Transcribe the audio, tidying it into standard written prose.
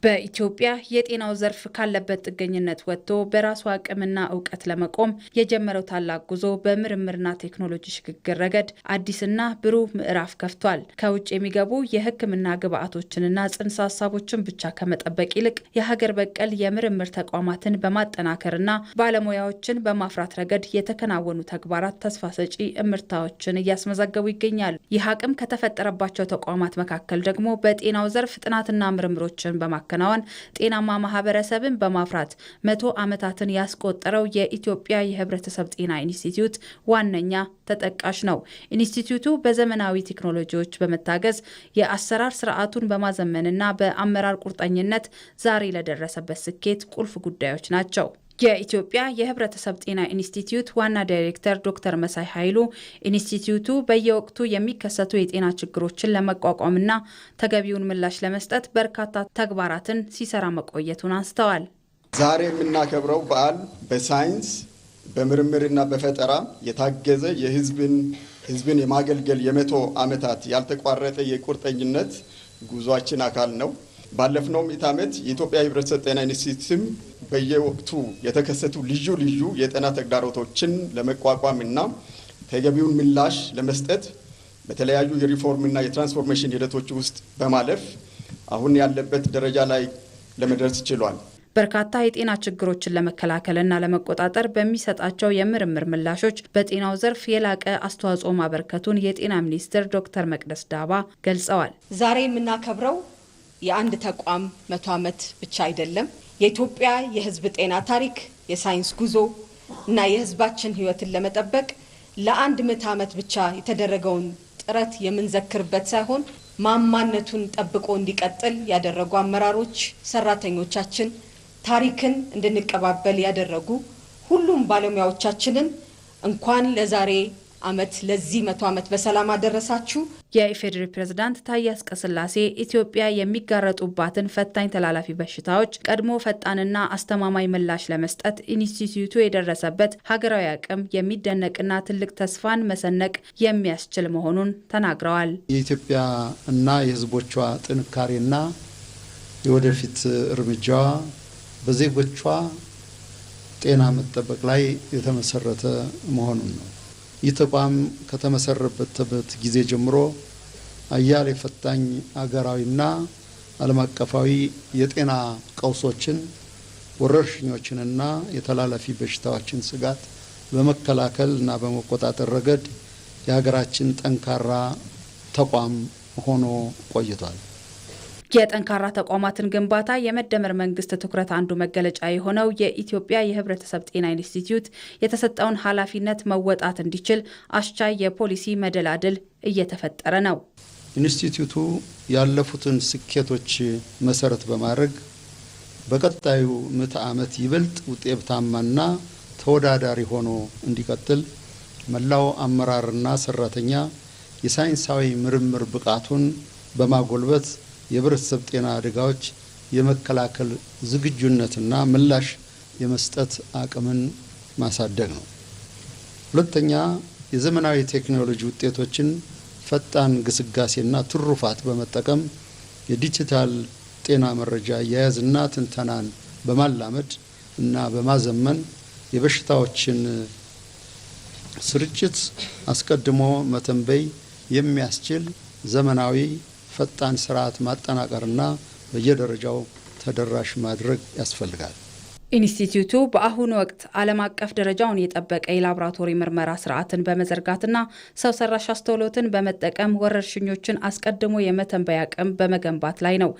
በኢትዮጵያ የጤናው ዘርፍ ካለበት ጥገኝነት ወጥቶ በራሱ አቅምና ዕውቀት ለመቆም የጀመረው ታላቅ ጉዞ በምርምርና ቴክኖሎጂ ሽግግር ረገድ አዲስና ብሩህ ምዕራፍ ከፍቷል። ከውጭ የሚገቡ የሕክምና ግብዓቶችንና ጽንሰ ሀሳቦችን ብቻ ከመጠበቅ ይልቅ የሀገር በቀል የምርምር ተቋማትን በማጠናከርና ባለሙያዎችን በማፍራት ረገድ የተከናወኑ ተግባራት ተስፋ ሰጪ እምርታዎችን እያስመዘገቡ ይገኛሉ። ይህ አቅም ከተፈጠረባቸው ተቋማት መካከል ደግሞ በጤናው ዘርፍ ጥናትና ምርምሮችን በማከናወን ጤናማ ማህበረሰብን በማፍራት 100 ዓመታትን ያስቆጠረው የኢትዮጵያ የህብረተሰብ ጤና ኢንስቲትዩት ዋነኛ ተጠቃሽ ነው። ኢንስቲትዩቱ በዘመናዊ ቴክኖሎጂዎች በመታገዝ የአሰራር ስርዓቱን በማዘመንና በአመራር ቁርጠኝነት ዛሬ ለደረሰበት ስኬት ቁልፍ ጉዳዮች ናቸው። የኢትዮጵያ የህብረተሰብ ጤና ኢንስቲትዩት ዋና ዳይሬክተር ዶክተር መሳይ ኃይሉ ኢንስቲትዩቱ በየወቅቱ የሚከሰቱ የጤና ችግሮችን ለመቋቋምና ተገቢውን ምላሽ ለመስጠት በርካታ ተግባራትን ሲሰራ መቆየቱን አንስተዋል። ዛሬ የምናከብረው በዓል በሳይንስ በምርምርና በፈጠራ የታገዘ የህዝብን የማገልገል የ100 ዓመታት ያልተቋረጠ የቁርጠኝነት ጉዟችን አካል ነው። ባለፈው ምዕተ ዓመት የኢትዮጵያ የህብረተሰብ ጤና ኢንስቲትዩት በየወቅቱ የተከሰቱ ልዩ የጤና ተግዳሮቶችን ለመቋቋምና ተገቢውን ምላሽ ለመስጠት በተለያዩ የሪፎርምና የትራንስፎርሜሽን ሂደቶች ውስጥ በማለፍ አሁን ያለበት ደረጃ ላይ ለመድረስ ችሏል። በርካታ የጤና ችግሮችን ለመከላከልና ለመቆጣጠር በሚሰጣቸው የምርምር ምላሾች በጤናው ዘርፍ የላቀ አስተዋጽኦ ማበርከቱን የጤና ሚኒስትር ዶክተር መቅደስ ዳባ ገልጸዋል። ዛሬ የምናከብረው የአንድ ተቋም 100 ዓመት ብቻ አይደለም። የኢትዮጵያ የህዝብ ጤና ታሪክ፣ የሳይንስ ጉዞ እና የህዝባችን ህይወትን ለመጠበቅ ለአንድ 100 ዓመት ብቻ የተደረገውን ጥረት የምንዘክርበት ሳይሆን ማማነቱን ጠብቆ እንዲቀጥል ያደረጉ አመራሮች፣ ሰራተኞቻችን፣ ታሪክን እንድንቀባበል ያደረጉ ሁሉም ባለሙያዎቻችንን እንኳን ለዛሬ ዓመት ለዚህ 100 ዓመት በሰላም አደረሳችሁ። የኢፌዴሪ ፕሬዝዳንት ታዬ አጽቀሥላሴ ኢትዮጵያ የሚጋረጡባትን ፈታኝ ተላላፊ በሽታዎች ቀድሞ ፈጣንና አስተማማኝ ምላሽ ለመስጠት ኢንስቲትዩቱ የደረሰበት ሀገራዊ አቅም የሚደነቅና ትልቅ ተስፋን መሰነቅ የሚያስችል መሆኑን ተናግረዋል። የኢትዮጵያ እና የህዝቦቿ ጥንካሬና የወደፊት እርምጃዋ በዜጎቿ ጤና መጠበቅ ላይ የተመሰረተ መሆኑን ነው። ይህ ተቋም ከተመሰረተበት ጊዜ ጀምሮ አያሌ ፈታኝ አገራዊና ዓለም አቀፋዊ የጤና ቀውሶችን፣ ወረርሽኞችንና የተላላፊ በሽታዎችን ስጋት በመከላከል እና በመቆጣጠር ረገድ የሀገራችን ጠንካራ ተቋም ሆኖ ቆይቷል። የጠንካራ ተቋማትን ግንባታ የመደመር መንግስት ትኩረት አንዱ መገለጫ የሆነው የኢትዮጵያ የህብረተሰብ ጤና ኢንስቲትዩት የተሰጠውን ኃላፊነት መወጣት እንዲችል አስቻይ የፖሊሲ መደላድል እየተፈጠረ ነው። ኢንስቲትዩቱ ያለፉትን ስኬቶች መሰረት በማድረግ በቀጣዩ 100 ዓመት ይበልጥ ውጤታማና ተወዳዳሪ ሆኖ እንዲቀጥል መላው አመራርና ሰራተኛ የሳይንሳዊ ምርምር ብቃቱን በማጎልበት የህብረተሰብ ጤና አደጋዎች የመከላከል ዝግጁነትና ምላሽ የመስጠት አቅምን ማሳደግ ነው። ሁለተኛ፣ የዘመናዊ ቴክኖሎጂ ውጤቶችን ፈጣን ግስጋሴና ትሩፋት በመጠቀም የዲጂታል ጤና መረጃ አያያዝና ትንተናን በማላመድ እና በማዘመን የበሽታዎችን ስርጭት አስቀድሞ መተንበይ የሚያስችል ዘመናዊ ፈጣን ስርዓት ማጠናቀርና በየደረጃው ተደራሽ ማድረግ ያስፈልጋል። ኢንስቲትዩቱ በአሁኑ ወቅት ዓለም አቀፍ ደረጃውን የጠበቀ የላቦራቶሪ ምርመራ ስርዓትን በመዘርጋትና ሰው ሰራሽ አስተውሎትን በመጠቀም ወረርሽኞችን አስቀድሞ የመተንበይ አቅም በመገንባት ላይ ነው።